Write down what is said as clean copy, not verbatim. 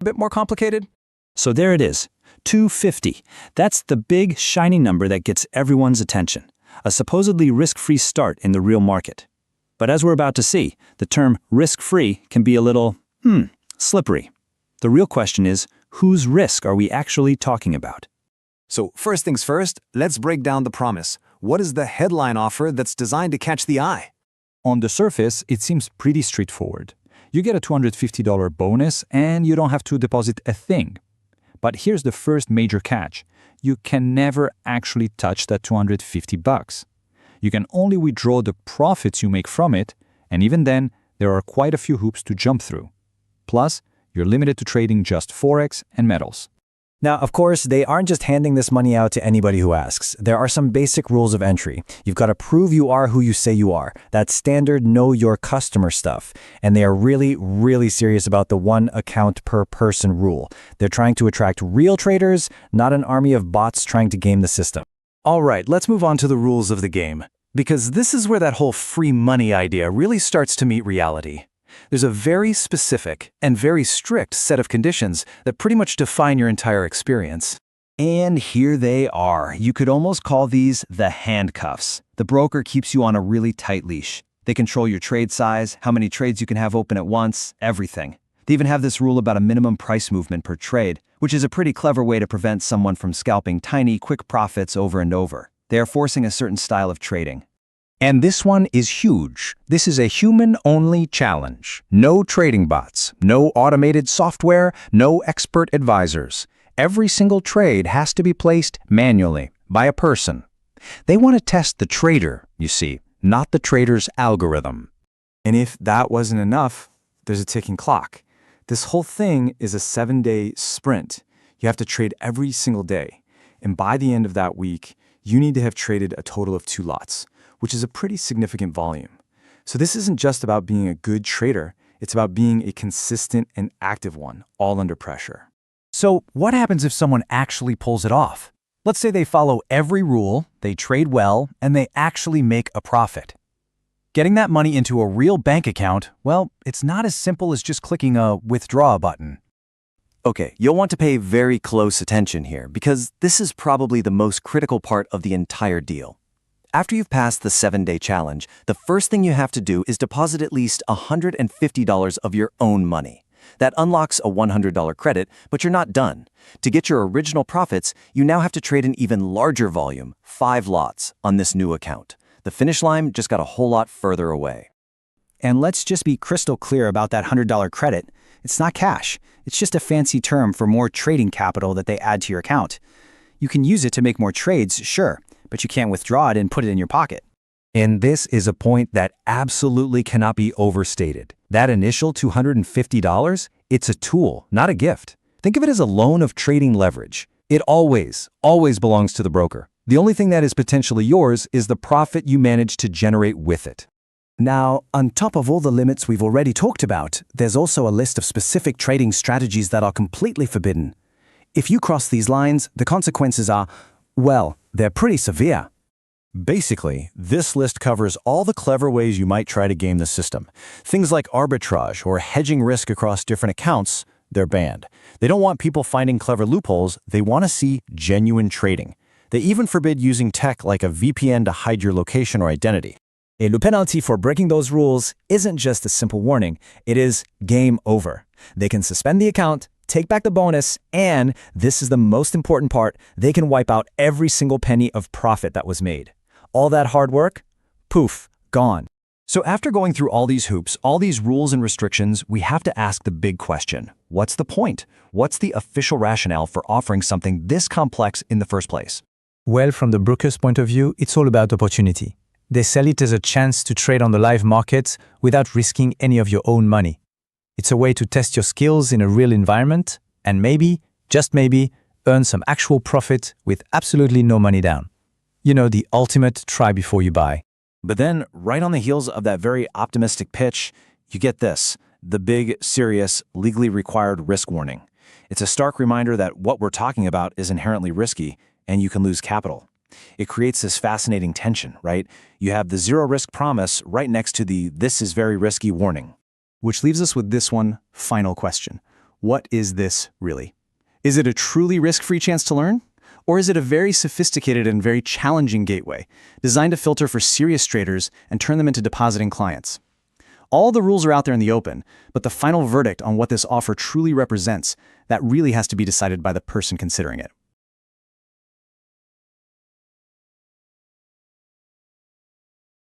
A bit more complicated? So there it is, 250. That's the big, shiny number that gets everyone's attention. A supposedly risk-free start in the real market. But as we're about to see, the term risk-free can be a little, slippery. The real question is, whose risk are we actually talking about? So first things first, let's break down the promise. What is the headline offer that's designed to catch the eye? On the surface, it seems pretty straightforward. You get a $250 bonus and you don't have to deposit a thing. But here's the first major catch. You can never actually touch that $250. You can only withdraw the profits you make from it, and even then, there are quite a few hoops to jump through. Plus, you're limited to trading just Forex and metals. Now, of course, they aren't just handing this money out to anybody who asks. There are some basic rules of entry. You've got to prove you are who you say you are. That's standard know your customer stuff. And they are really, really serious about the one account per person rule. They're trying to attract real traders, not an army of bots trying to game the system. All right, let's move on to the rules of the game. Because this is where that whole free money idea really starts to meet reality. There's a very specific and very strict set of conditions that pretty much define your entire experience. And here they are. You could almost call these the handcuffs. The broker keeps you on a really tight leash. They control your trade size, how many trades you can have open at once, everything. They even have this rule about a minimum price movement per trade, which is a pretty clever way to prevent someone from scalping tiny, quick profits over and over. They are forcing a certain style of trading. And this one is huge. This is a human-only challenge. No trading bots, no automated software, no expert advisors. Every single trade has to be placed manually by a person. They want to test the trader, you see, not the trader's algorithm. And if that wasn't enough, there's a ticking clock. This whole thing is a 7-day sprint. You have to trade every single day. And by the end of that week, you need to have traded a total of 2 lots, which is a pretty significant volume. So this isn't just about being a good trader, it's about being a consistent and active one, all under pressure. So what happens if someone actually pulls it off? Let's say they follow every rule, they trade well, and they actually make a profit. Getting that money into a real bank account, well, it's not as simple as just clicking a withdraw button. Okay, you'll want to pay very close attention here because this is probably the most critical part of the entire deal. After you've passed the 7-day challenge, the first thing you have to do is deposit at least $150 of your own money. That unlocks a $100 credit, but you're not done. To get your original profits, you now have to trade an even larger volume, 5 lots, on this new account. The finish line just got a whole lot further away. And let's just be crystal clear about that $100 credit. It's not cash. It's just a fancy term for more trading capital that they add to your account. You can use it to make more trades, sure, but you can't withdraw it and put it in your pocket. And this is a point that absolutely cannot be overstated. That initial $250, it's a tool, not a gift. Think of it as a loan of trading leverage. It always belongs to the broker. The only thing that is potentially yours is the profit you manage to generate with it. Now, on top of all the limits we've already talked about, there's also a list of specific trading strategies that are completely forbidden. If you cross these lines, the consequences are, well, they're pretty severe. Basically, this list covers all the clever ways you might try to game the system. Things like arbitrage or hedging risk across different accounts, they're banned. They don't want people finding clever loopholes, they want to see genuine trading. They even forbid using tech like a VPN to hide your location or identity. And the penalty for breaking those rules isn't just a simple warning, it is game over. They can suspend the account, take back the bonus, and, this is the most important part, they can wipe out every single penny of profit that was made. All that hard work, poof, gone. So after going through all these hoops, all these rules and restrictions, we have to ask the big question. What's the point? What's the official rationale for offering something this complex in the first place? Well, from the broker's point of view, it's all about opportunity. They sell it as a chance to trade on the live market without risking any of your own money. It's a way to test your skills in a real environment and maybe, just maybe, earn some actual profit with absolutely no money down. You know, the ultimate try before you buy. But then, right on the heels of that very optimistic pitch, you get this, the big, serious, legally required risk warning. It's a stark reminder that what we're talking about is inherently risky and you can lose capital. It creates this fascinating tension, right? You have the zero risk promise right next to the this is very risky warning. Which leaves us with this one final question. What is this really? Is it a truly risk-free chance to learn? Or is it a very sophisticated and very challenging gateway, designed to filter for serious traders and turn them into depositing clients? All the rules are out there in the open, but the final verdict on what this offer truly represents, that really has to be decided by the person considering it.